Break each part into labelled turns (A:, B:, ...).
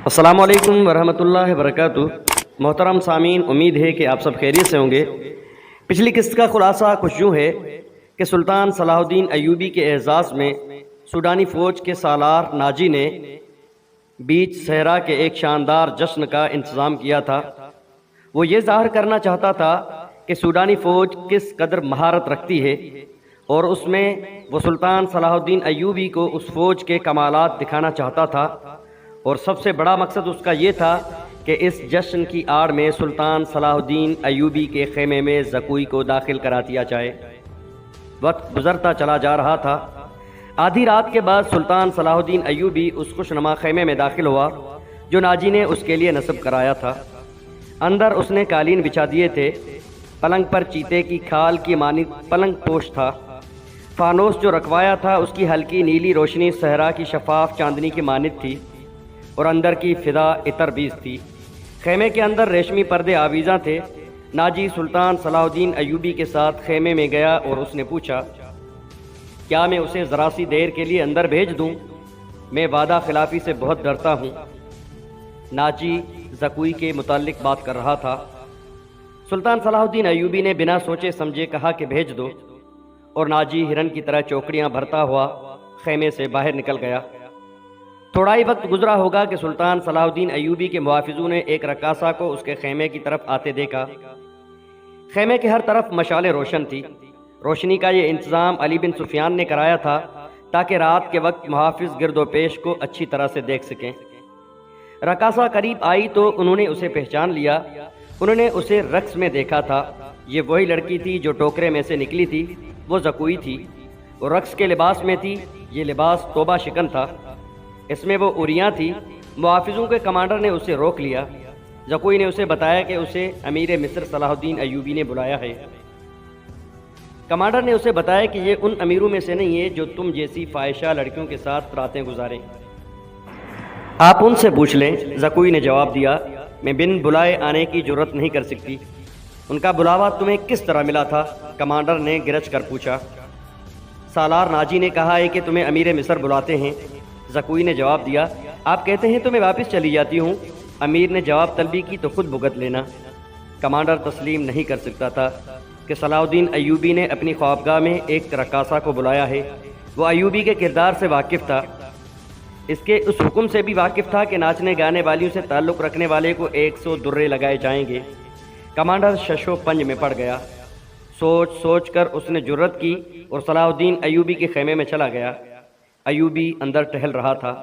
A: السلام علیکم ورحمۃ اللہ وبرکاتہ۔ محترم سامعین، امید ہے کہ آپ سب خیریت سے ہوں گے۔ پچھلی قسط کا خلاصہ کچھ یوں ہے کہ سلطان صلاح الدین ایوبی کے اعزاز میں سوڈانی فوج کے سالار ناجی نے بیچ صحرا کے ایک شاندار جشن کا انتظام کیا تھا۔ وہ یہ ظاہر کرنا چاہتا تھا کہ سوڈانی فوج کس قدر مہارت رکھتی ہے، اور اس میں وہ سلطان صلاح الدین ایوبی کو اس فوج کے کمالات دکھانا چاہتا تھا، اور سب سے بڑا مقصد اس کا یہ تھا کہ اس جشن کی آڑ میں سلطان صلاح الدین ایوبی کے خیمے میں زکوئی کو داخل کرا دیا جائے۔ وقت گزرتا چلا جا رہا تھا۔ آدھی رات کے بعد سلطان صلاح الدین ایوبی اس خوشنما خیمے میں داخل ہوا جو ناجی نے اس کے لیے نصب کرایا تھا۔ اندر اس نے قالین بچھا دیے تھے۔ پلنگ پر چیتے کی کھال کی مانند پلنگ پوش تھا۔ فانوس جو رکھوایا تھا اس کی ہلکی نیلی روشنی صحرا کی شفاف چاندنی کی مانند تھی، اور اندر کی فضا عطر بیز تھی۔ خیمے کے اندر ریشمی پردے آویزاں تھے۔ ناجی سلطان صلاح الدین ایوبی کے ساتھ خیمے میں گیا اور اس نے پوچھا، کیا میں اسے ذرا سی دیر کے لیے اندر بھیج دوں؟ میں وعدہ خلافی سے بہت ڈرتا ہوں۔ ناجی زکوئی کے متعلق بات کر رہا تھا۔ سلطان صلاح الدین ایوبی نے بنا سوچے سمجھے کہا کہ بھیج دو، اور ناجی ہرن کی طرح چوکڑیاں بھرتا ہوا خیمے سے باہر نکل گیا۔ تھوڑا ہی وقت گزرا ہوگا کہ سلطان صلاح الدین ایوبی کے محافظوں نے ایک رقاصہ کو اس کے خیمے کی طرف آتے دیکھا۔ خیمے کے ہر طرف مشالیں روشن تھی۔ روشنی کا یہ انتظام علی بن سفیان نے کرایا تھا تاکہ رات کے وقت محافظ گرد و پیش کو اچھی طرح سے دیکھ سکیں۔ رقاصہ قریب آئی تو انہوں نے اسے پہچان لیا۔ انہوں نے اسے رقص میں دیکھا تھا۔ یہ وہی لڑکی تھی جو ٹوکرے میں سے نکلی تھی۔ وہ زکوئی تھی، وہ رقص کے لباس میں تھی۔ یہ لباس توبہ شکن تھا، اس میں وہ عریاں تھی۔ محافظوں کے کمانڈر نے اسے روک لیا۔ زکوئی نے اسے بتایا کہ اسے امیر مصر صلاح الدین ایوبی نے بلایا ہے۔ کمانڈر نے اسے بتایا کہ یہ ان امیروں میں سے نہیں ہے جو تم جیسی فاحشہ لڑکیوں کے ساتھ راتیں گزاریں، آپ ان سے پوچھ لیں۔ زکوئی نے جواب دیا، میں بن بلائے آنے کی جرت نہیں کر سکتی۔ ان کا بلاوا تمہیں کس طرح ملا تھا؟ کمانڈر نے گرج کر پوچھا۔ سالار ناجی نے کہا ہے کہ تمہیں امیر مصر بلاتے ہیں۔ زکوئی نے جواب دیا، آپ کہتے ہیں تو میں واپس چلی جاتی ہوں۔ امیر نے جواب طلبی کی تو خود بھگت لینا۔ کمانڈر تسلیم نہیں کر سکتا تھا کہ صلاح الدین ایوبی نے اپنی خوابگاہ میں ایک رقاصہ کو بلایا ہے۔ وہ ایوبی کے کردار سے واقف تھا، اس کے اس حکم سے بھی واقف تھا کہ ناچنے گانے والیوں سے تعلق رکھنے والے کو 100 درے لگائے جائیں گے۔ کمانڈر شش و پنج میں پڑ گیا۔ سوچ سوچ کر اس نے جرت کی اور صلاح الدین ایوبی کے خیمے میں چلا گیا۔ ایوبی اندر ٹہل رہا تھا۔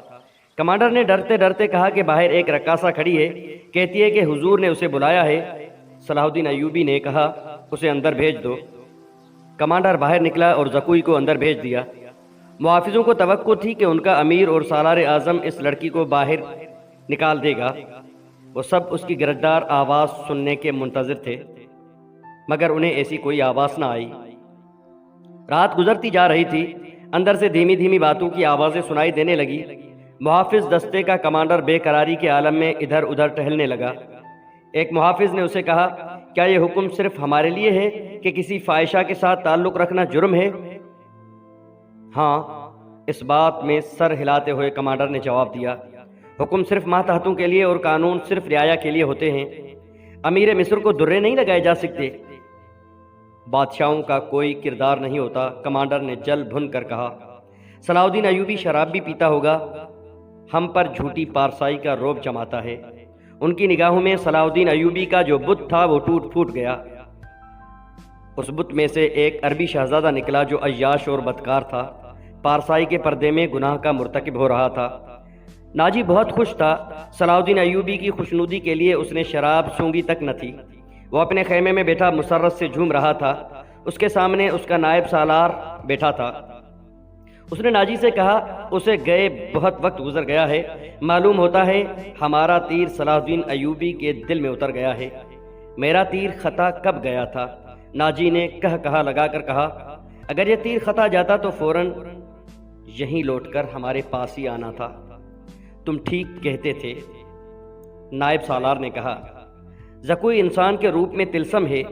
A: کمانڈر نے ڈرتے ڈرتے کہا کہ باہر ایک رقاصہ کھڑی ہے، کہتی ہے کہ حضور نے اسے بلایا ہے۔ صلاح الدین ایوبی نے کہا، اسے اندر بھیج دو۔ کمانڈر باہر نکلا اور زکوئی کو اندر بھیج دیا۔ محافظوں کو توقع تھی کہ ان کا امیر اور سالار اعظم اس لڑکی کو باہر نکال دے گا۔ وہ سب اس کی گرجدار آواز سننے کے منتظر تھے، مگر انہیں ایسی کوئی آواز نہ آئی۔ رات گزرتی جا رہی تھی۔ اندر سے دھیمی دھیمی باتوں کی آوازیں سنائی دینے لگی۔ محافظ دستے کا کمانڈر بے قراری کے عالم میں ادھر ادھر ٹہلنے لگا۔ ایک محافظ نے اسے کہا، کیا یہ حکم صرف ہمارے لیے ہے کہ کسی فاحشہ کے ساتھ تعلق رکھنا جرم ہے؟ ہاں، اس بات میں سر ہلاتے ہوئے کمانڈر نے جواب دیا، حکم صرف ماتحتوں کے لیے اور قانون صرف رعایا کے لیے ہوتے ہیں۔ امیر مصر کو درے نہیں لگائے جا سکتے۔ بادشاہوں کا کوئی کردار نہیں ہوتا، کمانڈر نے جل بھن کر کہا۔ صلاح الدین ایوبی شراب بھی پیتا ہوگا، ہم پر جھوٹی پارسائی کا روب جماتا ہے۔ ان کی نگاہوں میں صلاح الدین ایوبی کا جو بت تھا وہ ٹوٹ پھوٹ گیا۔ اس بت میں سے ایک عربی شہزادہ نکلا جو عیاش اور بدکار تھا، پارسائی کے پردے میں گناہ کا مرتکب ہو رہا تھا۔ ناجی بہت خوش تھا۔ صلاح الدین ایوبی کی خوشنودی کے لیے اس نے شراب سونگی تک نہ تھی۔ وہ اپنے خیمے میں بیٹھا مسرت سے جھوم رہا تھا۔ اس کے سامنے اس کا نائب سالار بیٹھا تھا۔ اس نے ناجی سے کہا، اسے گئے بہت وقت گزر گیا ہے، معلوم ہوتا ہے ہمارا تیر صلاح الدین ایوبی کے دل میں اتر گیا ہے۔ میرا تیر خطا کب گیا تھا؟ ناجی نے کہا لگا کر کہا، اگر یہ تیر خطا جاتا تو فوراً یہیں لوٹ کر ہمارے پاس ہی آنا تھا۔ تم ٹھیک کہتے تھے، نائب سالار نے کہا۔ زکوئی انسان کے روپ میں تلسم ہے،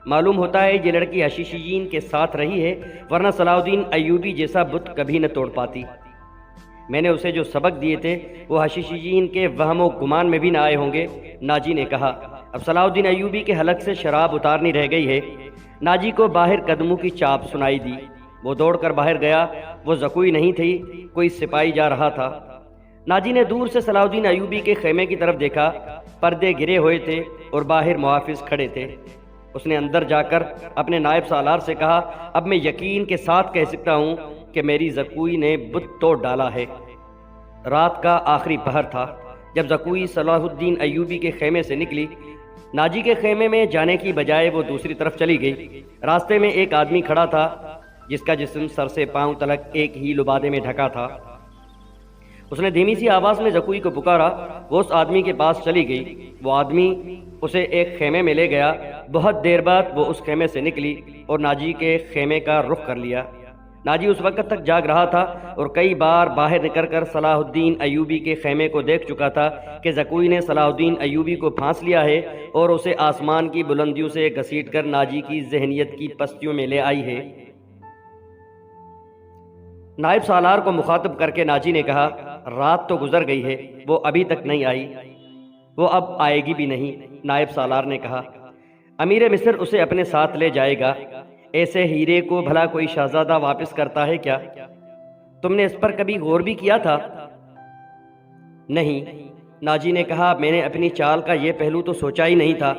A: معلوم ہوتا ہے یہ لڑکی حشیشیین کے ساتھ رہی ہے، ورنہ صلاح الدین ایوبی جیسا بت کبھی نہ توڑ پاتی۔ میں نے اسے جو سبق دیے تھے وہ حشیشین کے وہم و گمان میں بھی نہ آئے ہوں گے۔ ناجی نے کہا۔ اب صلاح الدین ایوبی کے حلق سے شراب اتارنی رہ گئی ہے۔ ناجی کو باہر قدموں کی چاپ سنائی دی۔ وہ دوڑ کر باہر گیا۔ وہ زکوئی نہیں تھی، کوئی سپاہی جا رہا تھا۔ ناجی نے دور سے صلاح الدین ایوبی کے خیمے کی طرف دیکھا۔ پردے گرے ہوئے تھے اور باہر محافظ کھڑے تھے۔ اس نے اندر جا کر اپنے نائب سالار سے کہا، اب میں یقین کے ساتھ کہہ سکتا ہوں کہ میری زکوئی نے بت توڑ ڈالا ہے۔ رات کا آخری پہر تھا جب زکوئی صلاح الدین ایوبی کے خیمے سے نکلی۔ ناجی کے خیمے میں جانے کی بجائے وہ دوسری طرف چلی گئی۔ راستے میں ایک آدمی کھڑا تھا جس کا جسم سر سے پاؤں تلک ایک ہی لبادے میں ڈھکا تھا۔ اس نے دھیمی سی آواز میں زکوئی کو پکارا۔ وہ اس آدمی کے پاس چلی گئی۔ وہ آدمی اسے ایک خیمے میں لے گیا۔ بہت دیر بعد وہ اس خیمے سے نکلی اور ناجی کے خیمے کا رخ کر لیا۔ ناجی اس وقت تک جاگ رہا تھا اور کئی بار باہر نکل کر صلاح الدین ایوبی کے خیمے کو دیکھ چکا تھا کہ زکوئی نے صلاح الدین ایوبی کو پھانس لیا ہے اور اسے آسمان کی بلندیوں سے گھسیٹ کر ناجی کی ذہنیت کی پستیوں میں لے آئی ہے۔ نائب سالار کو مخاطب کر کے ناجی نے کہا، رات تو گزر گئی ہے، وہ ابھی تک نہیں آئی، وہ اب آئے گی بھی نہیں۔ نائب سالار نے کہا، امیر مصر اسے اپنے ساتھ لے جائے گا۔ ایسے ہیرے کو بھلا کوئی شہزادہ واپس کرتا ہے کیا؟ تم نے اس پر کبھی غور بھی کیا تھا؟ نہیں۔ ناجی نے کہا، میں نے اپنی چال کا یہ پہلو تو سوچا ہی نہیں تھا۔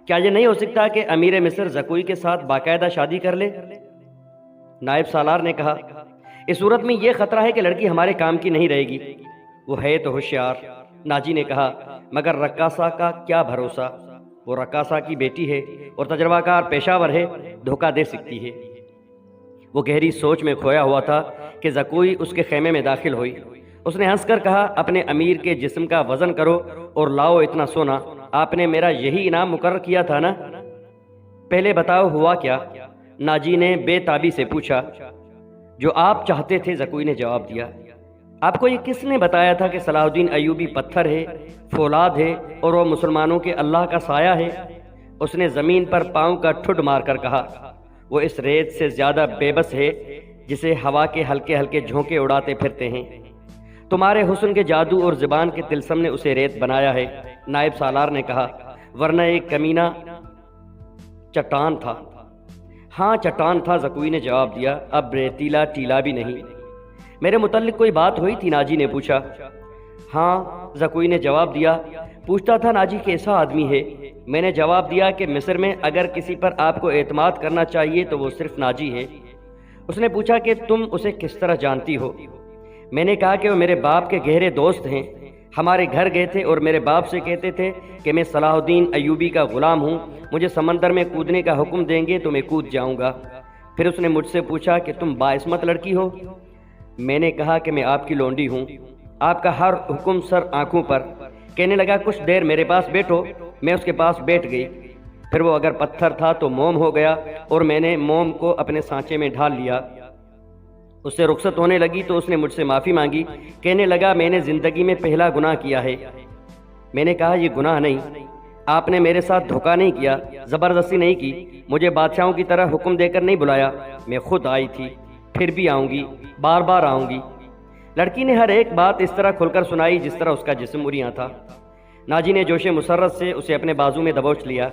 A: کیا یہ نہیں ہو سکتا کہ امیر مصر زکوئی کے ساتھ باقاعدہ شادی کر لے؟ نائب سالار نے کہا، اس صورت میں یہ خطرہ ہے کہ لڑکی ہمارے کام کی نہیں رہے گی۔ وہ ہے تو ہوشیار۔ ناجی نے کہا، مگر رقاصہ کا کیا بھروسہ؟ وہ رقاصہ کی بیٹی ہے اور تجربہ کار پیشہ ور ہے، دھوکہ دے سکتی ہے۔ وہ گہری سوچ میں کھویا ہوا تھا کہ زکوئی اس کے خیمے میں داخل ہوئی۔ اس نے ہنس کر کہا، اپنے امیر کے جسم کا وزن کرو اور لاؤ اتنا سونا۔ آپ نے میرا یہی انعام مقرر کیا تھا نا؟ پہلے بتاؤ ہوا کیا؟ ناجی نے بے تابی سے پوچھا۔ جو آپ چاہتے تھے، زکوئی نے جواب دیا۔ آپ کو یہ کس نے بتایا تھا کہ صلاح الدین ایوبی پتھر ہے، فولاد ہے اور وہ مسلمانوں کے اللہ کا سایہ ہے؟ اس نے زمین پر پاؤں کا ٹھڈ مار کر کہا، وہ اس ریت سے زیادہ بے بس ہے جسے ہوا کے ہلکے ہلکے جھونکے اڑاتے پھرتے ہیں۔ تمہارے حسن کے جادو اور زبان کے طلسم نے اسے ریت بنایا ہے۔ نائب سالار نے کہا، ورنہ ایک کمینہ چٹان تھا۔ ہاں چٹان تھا، زکوئی نے جواب دیا، اب ریتیلا ٹیلا بھی نہیں۔ میرے متعلق کوئی بات ہوئی تھی؟ ناجی نے پوچھا۔ ہاں، زکوئی نے جواب دیا۔ پوچھتا تھا ناجی کیسا آدمی ہے؟ میں نے جواب دیا کہ مصر میں اگر کسی پر آپ کو اعتماد کرنا چاہیے تو وہ صرف ناجی ہے۔ اس نے پوچھا کہ تم اسے کس طرح جانتی ہو؟ میں نے کہا کہ وہ میرے باپ کے گہرے دوست ہیں۔ ہمارے گھر گئے تھے اور میرے باپ سے کہتے تھے کہ میں صلاح الدین ایوبی کا غلام ہوں، مجھے سمندر میں کودنے کا حکم دیں گے تو میں کود جاؤں گا۔ پھر اس نے مجھ سے پوچھا کہ تم باعصمت لڑکی ہو؟ میں نے کہا کہ میں آپ کی لونڈی ہوں، آپ کا ہر حکم سر آنکھوں پر۔ کہنے لگا، کچھ دیر میرے پاس بیٹھو۔ میں اس کے پاس بیٹھ گئی۔ پھر وہ اگر پتھر تھا تو موم ہو گیا اور میں نے موم کو اپنے سانچے میں ڈھال لیا۔ اس سے رخصت ہونے لگی تو اس نے مجھ سے معافی مانگی۔ کہنے لگا، میں نے زندگی میں پہلا گناہ کیا ہے۔ میں نے کہا، یہ گناہ نہیں، آپ نے میرے ساتھ دھوکہ نہیں کیا، زبردستی نہیں کی، مجھے بادشاہوں کی طرح حکم دے کر نہیں بلایا، میں خود آئی تھی، پھر بھی آؤں گی، بار بار آؤں گی۔ لڑکی نے ہر ایک بات اس طرح کھل کر سنائی جس طرح اس کا جسم اریاں تھا۔ ناجی نے جوش مسرت سے اسے اپنے بازو میں دبوچ لیا۔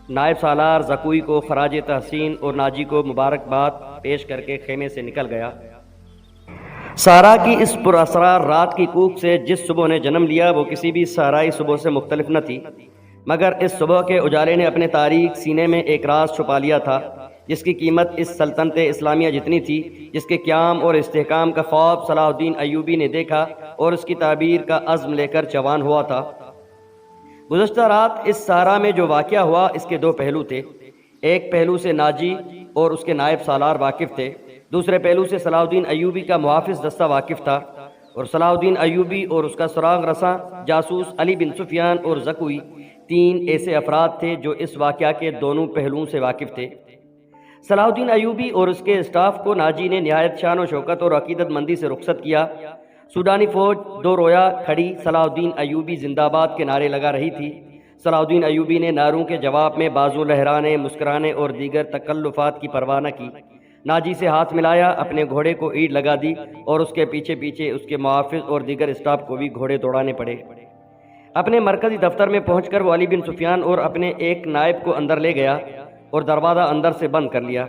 A: نائب سالار زکوئی کو خراج تحسین اور ناجی کو مبارکباد پیش کر کے خیمے سے نکل گیا۔ سارا کی اس پراسرار رات کی کوک سے جس صبح نے جنم لیا وہ کسی بھی صحرائی صبح سے مختلف نہ تھی، مگر اس صبح کے اجالے نے اپنے تاریک سینے میں ایک راز چھپا لیا تھا جس کی قیمت اس سلطنت اسلامیہ جتنی تھی، جس کے قیام اور استحکام کا خواب صلاح الدین ایوبی نے دیکھا اور اس کی تعبیر کا عزم لے کر جوان ہوا تھا۔ گزشتہ رات اس سارا میں جو واقعہ ہوا اس کے دو پہلو تھے۔ ایک پہلو سے ناجی اور اس کے نائب سالار واقف تھے، دوسرے پہلو سے صلاح الدین ایوبی کا محافظ دستہ واقف تھا، اور صلاح الدین ایوبی اور اس کا سراغ رساں جاسوس علی بن سفیان اور زکوئی تین ایسے افراد تھے جو اس واقعہ کے دونوں پہلوؤں سے واقف تھے۔ صلاح الدین ایوبی اور اس کے اسٹاف کو ناجی نے نہایت شان و شوکت اور عقیدت مندی سے رخصت کیا۔ سوڈانی فوج دو رویا کھڑی صلاح الدین ایوبی زندہ آباد کے نعرے لگا رہی تھی۔ صلاح الدین ایوبی نے نعروں کے جواب میں بازو لہرانے، مسکرانے اور دیگر تکلفات کی پرواہ نہ کی۔ ناجی سے ہاتھ ملایا، اپنے گھوڑے کو اینٹ لگا دی اور اس کے پیچھے پیچھے اس کے محافظ اور دیگر اسٹاف کو بھی گھوڑے دوڑانے پڑے۔ اپنے مرکزی دفتر میں پہنچ کر وہ علی بن سفیان اور اپنے ایک نائب کو اندر لے گیا اور دروازہ اندر سے بند کر لیا۔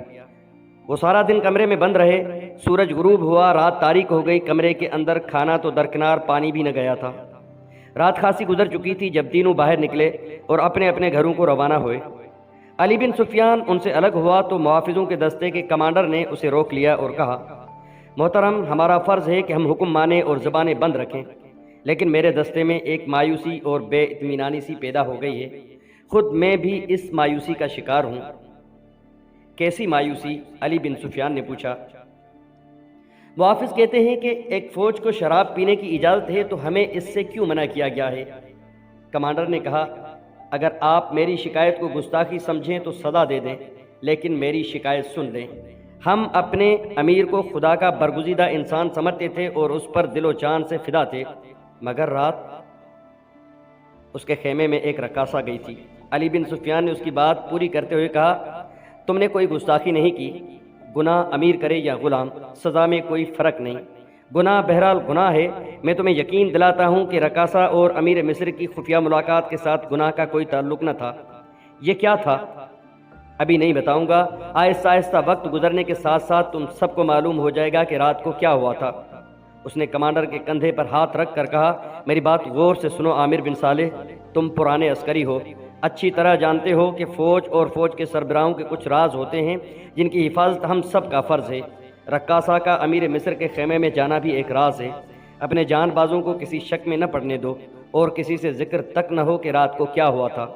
A: وہ سارا دن کمرے میں بند رہے۔ سورج غروب ہوا، رات تاریک ہو گئی۔ کمرے کے اندر کھانا تو درکنار، پانی بھی نہ گیا تھا۔ رات خاصی گزر چکی تھی جب تینوں باہر نکلے اور اپنے اپنے گھروں کو روانہ ہوئے۔ علی بن سفیان ان سے الگ ہوا تو محافظوں کے دستے کے کمانڈر نے اسے روک لیا اور کہا، محترم، ہمارا فرض ہے کہ ہم حکم مانیں اور زبانیں بند رکھیں، لیکن میرے دستے میں ایک مایوسی اور بے اطمینانی سی پیدا ہو گئی ہے۔ خود میں بھی اس مایوسی کا شکار ہوں۔ کیسی مایوسی؟ علی بن سفیان نے پوچھا۔ محافظ کہتے ہیں کہ ایک فوج کو شراب پینے کی اجازت ہے تو ہمیں اس سے کیوں منع کیا گیا ہے؟ کمانڈر نے کہا، اگر آپ میری شکایت کو گستاخی سمجھیں تو سزا دے دیں، لیکن میری شکایت سن لیں۔ ہم اپنے امیر کو خدا کا برگزیدہ انسان سمجھتے تھے اور اس پر دل و جان سے فدا تھے، مگر رات اس کے خیمے میں ایک رقاصہ گئی تھی۔ علی بن سفیان نے اس کی بات پوری کرتے ہوئے کہا، تم نے کوئی گستاخی نہیں کی۔ گناہ امیر کرے یا غلام، سزا میں کوئی فرق نہیں۔ گناہ بہرحال گناہ ہے۔ میں تمہیں یقین دلاتا ہوں کہ رقاصہ اور امیر مصر کی خفیہ ملاقات کے ساتھ گناہ کا کوئی تعلق نہ تھا۔ یہ کیا تھا؟ ابھی نہیں بتاؤں گا، آہستہ آہستہ وقت گزرنے کے ساتھ ساتھ تم سب کو معلوم ہو جائے گا کہ رات کو کیا ہوا تھا۔ اس نے کمانڈر کے کندھے پر ہاتھ رکھ کر کہا، میری بات غور سے سنو عامر بن صالح، تم پرانے عسکری ہو، اچھی طرح جانتے ہو کہ فوج اور فوج کے سربراہوں کے کچھ راز ہوتے ہیں جن کی حفاظت ہم سب کا فرض ہے۔ رقاصہ کا امیر مصر کے خیمے میں جانا بھی ایک راز ہے۔ اپنے جان بازوں کو کسی شک میں نہ پڑنے دو اور کسی سے ذکر تک نہ ہو کہ رات کو کیا ہوا تھا۔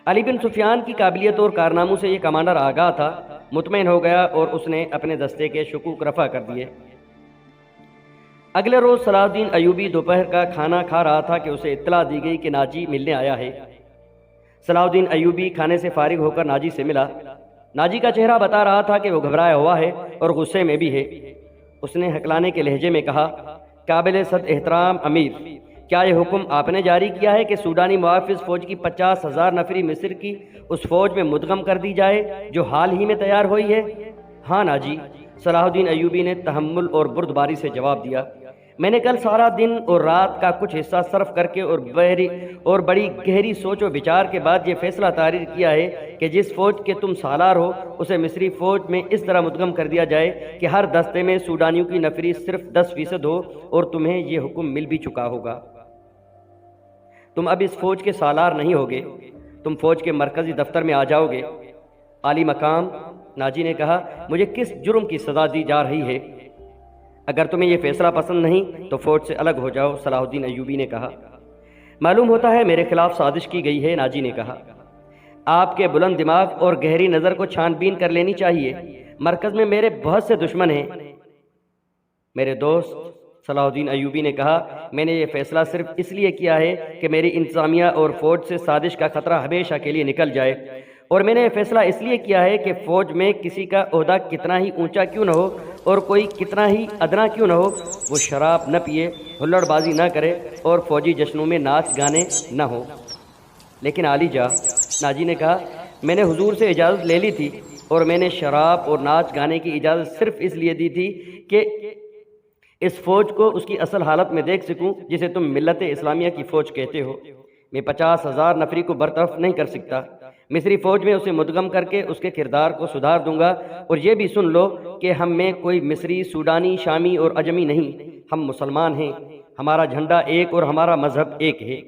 A: علی بن سفیان کی قابلیت اور کارناموں سے یہ کمانڈر آگاہ تھا، مطمئن ہو گیا اور اس نے اپنے دستے کے شکوک رفع کر دیے۔ اگلے روز صلاح الدین ایوبی دوپہر کا کھانا کھا رہا تھا کہ اسے اطلاع دی گئی کہ ناجی ملنے آیا ہے۔ صلاح الدین ایوبی کھانے سے فارغ ہو کر ناجی سے ملا۔ ناجی کا چہرہ بتا رہا تھا کہ وہ گھبرایا ہوا ہے اور غصے میں بھی ہے۔ اس نے ہکلانے کے لہجے میں کہا، قابل صد احترام امیر، کیا یہ حکم آپ نے جاری کیا ہے کہ سوڈانی محافظ فوج کی 50,000 نفری مصر کی اس فوج میں مدغم کر دی جائے جو حال ہی میں تیار ہوئی ہے؟ ہاں ناجی، صلاح الدین ایوبی نے تحمل اور بردباری سے جواب دیا۔ میں نے کل سارا دن اور رات کا کچھ حصہ صرف کر کے اور بڑی گہری سوچ و بچار کے بعد یہ فیصلہ تحریر کیا ہے کہ جس فوج کے تم سالار ہو اسے مصری فوج میں اس طرح مدغم کر دیا جائے کہ ہر دستے میں سوڈانیوں کی نفری صرف 10% ہو، اور تمہیں یہ حکم مل بھی چکا ہوگا۔ تم اب اس فوج کے سالار نہیں ہوگے، تم فوج کے مرکزی دفتر میں آ جاؤ گے۔ عالی مقام، ناجی نے کہا، مجھے کس جرم کی سزا دی جا رہی ہے؟ اگر تمہیں یہ فیصلہ پسند نہیں تو فوج سے الگ ہو جاؤ، صلاح الدین ایوبی نے کہا۔ معلوم ہوتا ہے میرے خلاف سازش کی گئی ہے، ناجی نے کہا۔ آپ کے بلند دماغ اور گہری نظر کو چھان بین کر لینی چاہیے۔ مرکز میں میرے بہت سے دشمن ہیں۔ میرے دوست، صلاح الدین ایوبی نے کہا، میں نے یہ فیصلہ صرف اس لیے کیا ہے کہ میری انتظامیہ اور فوج سے سازش کا خطرہ ہمیشہ کے لیے نکل جائے، اور میں نے یہ فیصلہ اس لیے کیا ہے کہ فوج میں کسی کا عہدہ کتنا ہی اونچا کیوں نہ ہو اور کوئی کتنا ہی ادنا کیوں نہ ہو، وہ شراب نہ پیے، ہلڑ بازی نہ کرے اور فوجی جشنوں میں ناچ گانے نہ ہو۔ لیکن عالی جا، ناجی نے کہا، میں نے حضور سے اجازت لے لی تھی، اور میں نے شراب اور ناچ گانے کی اجازت صرف اس لیے دی تھی کہ اس فوج کو اس کی اصل حالت میں دیکھ سکوں جسے تم ملت اسلامیہ کی فوج کہتے ہو۔ میں 50,000 نفری کو برطرف نہیں کر سکتا۔ مصری فوج میں اسے مدغم کر کے اس کے کردار کو سدھار دوں گا، اور یہ بھی سن لو کہ ہم میں کوئی مصری، سوڈانی، شامی اور عجمی نہیں، ہم مسلمان ہیں، ہمارا جھنڈا ایک اور ہمارا مذہب ایک ہے۔